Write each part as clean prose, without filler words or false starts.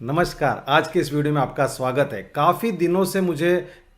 नमस्कार। आज के इस वीडियो में आपका स्वागत है। काफ़ी दिनों से मुझे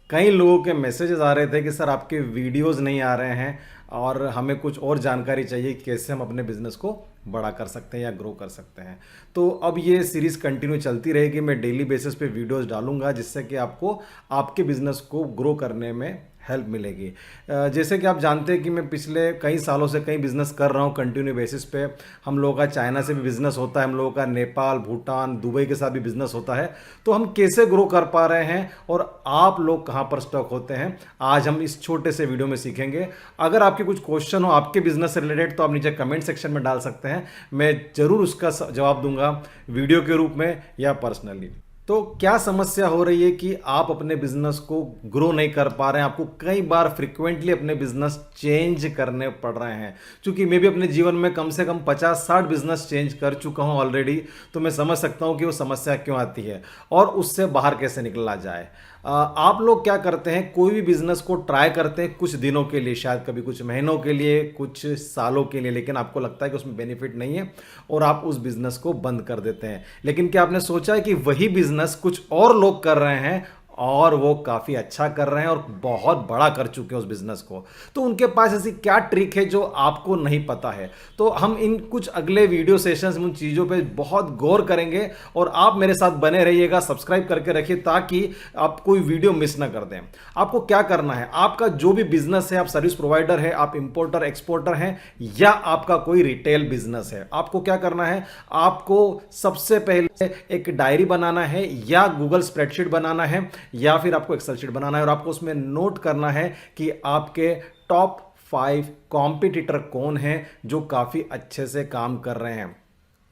कई लोगों के मैसेजेस आ रहे थे कि सर आपके वीडियोस नहीं आ रहे हैं और हमें कुछ और जानकारी चाहिए कि कैसे हम अपने बिजनेस को बड़ा कर सकते हैं या ग्रो कर सकते हैं। तो अब ये सीरीज़ कंटिन्यू चलती रहेगी। मैं डेली बेसिस पे वीडियोस डालूंगा जिससे कि आपको आपके बिजनेस को ग्रो करने में हेल्प मिलेगी। जैसे कि आप जानते हैं कि मैं पिछले कई सालों से कई बिजनेस कर रहा हूँ कंटिन्यू बेसिस पे। हम लोगों का चाइना से भी बिजनेस होता है, हम लोगों का नेपाल, भूटान, दुबई के साथ भी बिजनेस होता है। तो हम कैसे ग्रो कर पा रहे हैं और आप लोग कहाँ पर स्टॉक होते हैं, आज हम इस छोटे से वीडियो में सीखेंगे। अगर आपके कुछ क्वेश्चन हो आपके बिजनेस से रिलेटेड तो आप नीचे कमेंट सेक्शन में डाल सकते हैं, मैं ज़रूर उसका जवाब दूंगा वीडियो के रूप में या पर्सनली। तो क्या समस्या हो रही है कि आप अपने बिजनेस को ग्रो नहीं कर पा रहे हैं, आपको कई बार फ्रिक्वेंटली अपने बिजनेस चेंज करने पड़ रहे हैं। क्योंकि मैं भी अपने जीवन में कम से कम 50-60 बिजनेस चेंज कर चुका हूं ऑलरेडी, तो मैं समझ सकता हूं कि वो समस्या क्यों आती है और उससे बाहर कैसे निकला जाए। आप लोग क्या करते हैं, कोई भी बिजनेस को ट्राई करते हैं कुछ दिनों के लिए, शायद कभी कुछ महीनों के लिए, कुछ सालों के लिए, लेकिन आपको लगता है कि उसमें बेनिफिट नहीं है और आप उस बिजनेस को बंद कर देते हैं। लेकिन क्या आपने सोचा है कि वही बिजनेस कुछ और लोग कर रहे हैं और वो काफ़ी अच्छा कर रहे हैं और बहुत बड़ा कर चुके हैं उस बिजनेस को। तो उनके पास ऐसी क्या ट्रिक है जो आपको नहीं पता है। तो हम इन कुछ अगले वीडियो सेशंस में उन चीज़ों पे बहुत गौर करेंगे और आप मेरे साथ बने रहिएगा, सब्सक्राइब करके रखिए ताकि आप कोई वीडियो मिस ना कर दें। आपको क्या करना है, आपका जो भी बिजनेस है, आप सर्विस प्रोवाइडर है, आप इंपोर्टर एक्सपोर्टर हैं या आपका कोई रिटेल बिजनेस है, आपको क्या करना है, आपको सबसे पहले एक डायरी बनाना है या गूगल स्प्रेडशीट बनाना है या फिर आपको एक्सेल शीट बनाना है और आपको उसमें नोट करना है कि आपके टॉप 5 कॉम्पिटिटर कौन हैं जो काफ़ी अच्छे से काम कर रहे हैं।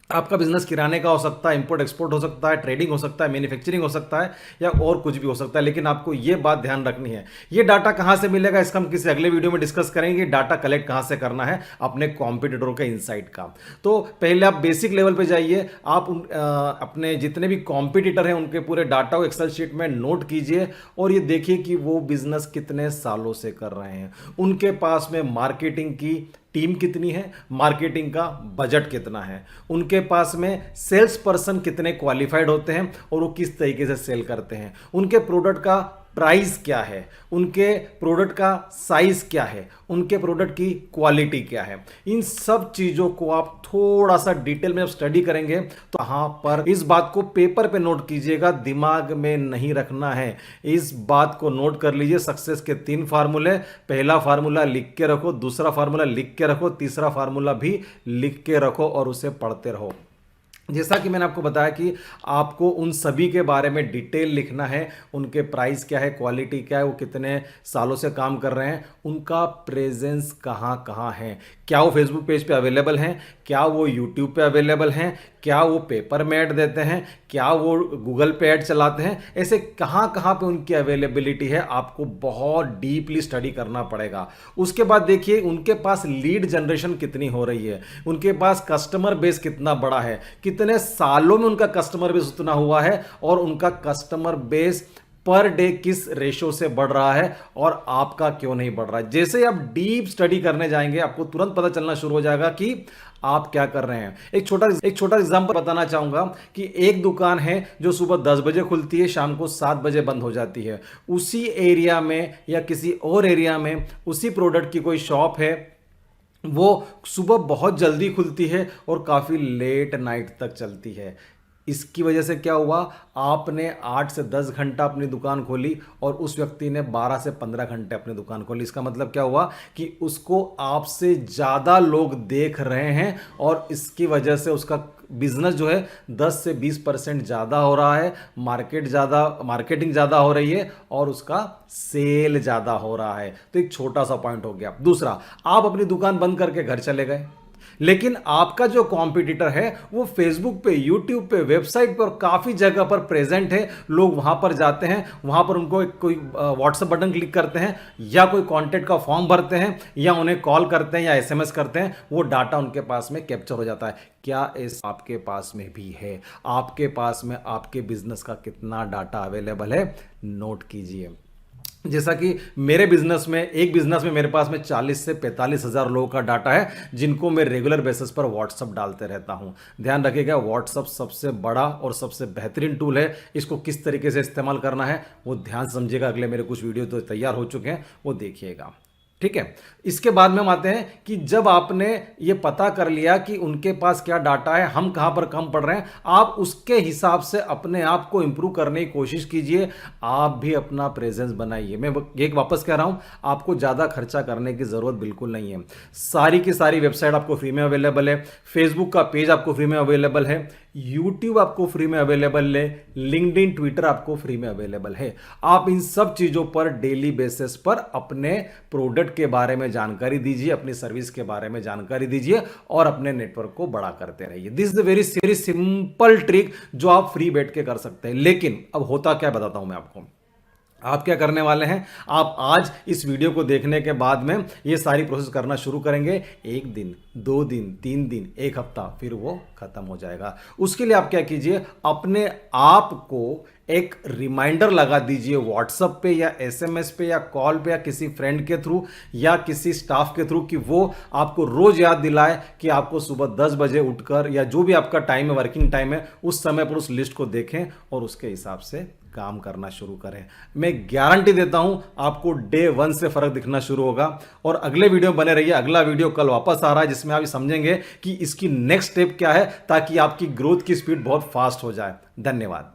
आपका बिजनेस किराने का हो सकता है, इंपोर्ट एक्सपोर्ट हो सकता है, ट्रेडिंग हो सकता है, मैन्युफैक्चरिंग हो सकता है या और कुछ भी हो सकता है, लेकिन आपको यह बात ध्यान रखनी है। ये डाटा कहां से मिलेगा इसका हम किसी अगले वीडियो में डिस्कस करेंगे। डाटा कलेक्ट कहां से करना है अपने कॉम्पिटिटरों के इनसाइट का। तो पहले आप बेसिक लेवल पे जाइए, आप अपने जितने भी कॉम्पिटिटर हैं उनके पूरे डाटा को एक्सेल शीट में नोट कीजिए और ये देखिए कि वो बिजनेस कितने सालों से कर रहे हैं, उनके पास में मार्केटिंग की टीम कितनी है, मार्केटिंग का बजट कितना है, उनके पास में सेल्स पर्सन कितने क्वालिफाइड होते हैं और वो किस तरीके से सेल करते हैं, उनके प्रोडक्ट का प्राइस क्या है, उनके प्रोडक्ट का साइज क्या है, उनके प्रोडक्ट की क्वालिटी क्या है। इन सब चीज़ों को आप थोड़ा सा डिटेल में जब स्टडी करेंगे तो यहाँ पर इस बात को पेपर पे नोट कीजिएगा, दिमाग में नहीं रखना है। इस बात को नोट कर लीजिए। सक्सेस के 3 फार्मूले, पहला फार्मूला लिख के रखो, दूसरा फार्मूला लिख के रखो, तीसरा फार्मूला भी लिख के रखो और उसे पढ़ते रहो। जैसा कि मैंने आपको बताया कि आपको उन सभी के बारे में डिटेल लिखना है, उनके प्राइस क्या है, क्वालिटी क्या है, वो कितने सालों से काम कर रहे हैं, उनका प्रेजेंस कहाँ कहाँ है, क्या वो फेसबुक पेज पे अवेलेबल हैं, क्या वो यूट्यूब पे अवेलेबल हैं, क्या वो पेपर में ऐड देते हैं, क्या वो गूगल पे ऐड चलाते हैं, ऐसे कहाँ कहाँ पे उनकी अवेलेबिलिटी है, आपको बहुत डीपली स्टडी करना पड़ेगा। उसके बाद देखिए उनके पास लीड जनरेशन कितनी हो रही है, उनके पास कस्टमर बेस कितना बड़ा है, कितने सालों में उनका कस्टमर बेस उतना हुआ है और उनका कस्टमर बेस पर डे किस रेशो से बढ़ रहा है और आपका क्यों नहीं बढ़ रहा है। जैसे ही आप डीप स्टडी करने जाएंगे आपको तुरंत पता चलना शुरू हो जाएगा कि आप क्या कर रहे हैं। एक छोटा एग्जांपल बताना चाहूंगा कि एक दुकान है जो सुबह 10 बजे खुलती है, शाम को 7 बजे बंद हो जाती है। उसी एरिया में या किसी और एरिया में उसी प्रोडक्ट की कोई शॉप है, वो सुबह बहुत जल्दी खुलती है और काफ़ी लेट नाइट तक चलती है। इसकी वजह से क्या हुआ, आपने 8 से 10 घंटा अपनी दुकान खोली और उस व्यक्ति ने 12 से 15 घंटे अपनी दुकान खोली। इसका मतलब क्या हुआ कि उसको आपसे ज़्यादा लोग देख रहे हैं और इसकी वजह से उसका बिजनेस जो है 10 से 20% ज़्यादा हो रहा है, मार्केटिंग ज़्यादा हो रही है और उसका सेल ज़्यादा हो रहा है। तो एक छोटा सा पॉइंट हो गया। दूसरा, आप अपनी दुकान बंद करके घर चले गए, लेकिन आपका जो कॉम्पिटिटर है वो फेसबुक पे, यूट्यूब पे, वेबसाइट पर काफ़ी जगह पर प्रेजेंट है। लोग वहां पर जाते हैं, वहां पर उनको कोई व्हाट्सएप बटन क्लिक करते हैं या कोई कॉन्टैक्ट का फॉर्म भरते हैं या उन्हें कॉल करते हैं या एसएमएस करते हैं, वो डाटा उनके पास में कैप्चर हो जाता है। क्या इस आपके पास में भी है? आपके पास में आपके बिजनेस का कितना डाटा अवेलेबल है, नोट कीजिए। जैसा कि मेरे बिजनेस में, एक बिजनेस में मेरे पास में 40 से 45 हज़ार लोगों का डाटा है जिनको मैं रेगुलर बेसिस पर व्हाट्सअप डालते रहता हूं। ध्यान रखिएगा, व्हाट्सअप सबसे बड़ा और सबसे बेहतरीन टूल है। इसको किस तरीके से इस्तेमाल करना है वो ध्यान से समझिएगा। अगले मेरे कुछ वीडियो तो तैयार हो चुके हैं, वो देखिएगा। ठीक है, इसके बाद में हम आते हैं कि जब आपने ये पता कर लिया कि उनके पास क्या डाटा है, हम कहां पर कम पड़ रहे हैं, आप उसके हिसाब से अपने आप को इंप्रूव करने की कोशिश कीजिए। आप भी अपना प्रेजेंस बनाइए। मैं एक वापस कह रहा हूं, आपको ज्यादा खर्चा करने की जरूरत बिल्कुल नहीं है। सारी की सारी वेबसाइट आपको फ्री में अवेलेबल है, फेसबुक का पेज आपको फ्री में अवेलेबल है, यूट्यूब आपको फ्री में अवेलेबल है, लिंक्डइन, ट्विटर आपको फ्री में अवेलेबल है। आप इन सब चीजों पर डेली बेसिस पर अपने प्रोडक्ट के बारे में जानकारी दीजिए, अपनी सर्विस के बारे में जानकारी दीजिए और अपने नेटवर्क को बड़ा करते रहिए। This is the very simple trick जो आप फ्री बैठ के कर सकते हैं। लेकिन अब होता क्या बताता हूं मैं आपको। आप क्या करने वाले हैं, आप आज इस वीडियो को देखने के बाद में ये सारी प्रोसेस करना शुरू करेंगे। 1 दिन, 2 दिन, 3 दिन, 1 हफ्ता, फिर वो खत्म हो जाएगा। उसके लिए आप क्या कीजिए, अपने आप को एक रिमाइंडर लगा दीजिए व्हाट्सएप पे या एसएमएस पे या कॉल पे या किसी फ्रेंड के थ्रू या किसी स्टाफ के थ्रू, कि वो आपको रोज याद दिलाए कि आपको सुबह 10 बजे उठकर या जो भी आपका टाइम है, वर्किंग टाइम है, उस समय पर उस लिस्ट को देखें और उसके हिसाब से काम करना शुरू करें। मैं गारंटी देता हूं आपको डे 1 से फर्क दिखना शुरू होगा। और अगले वीडियो में बने रहिए। अगला वीडियो कल वापस आ रहा है जिसमें आप समझेंगे कि इसकी नेक्स्ट स्टेप क्या है ताकि आपकी ग्रोथ की स्पीड बहुत फास्ट हो जाए। धन्यवाद।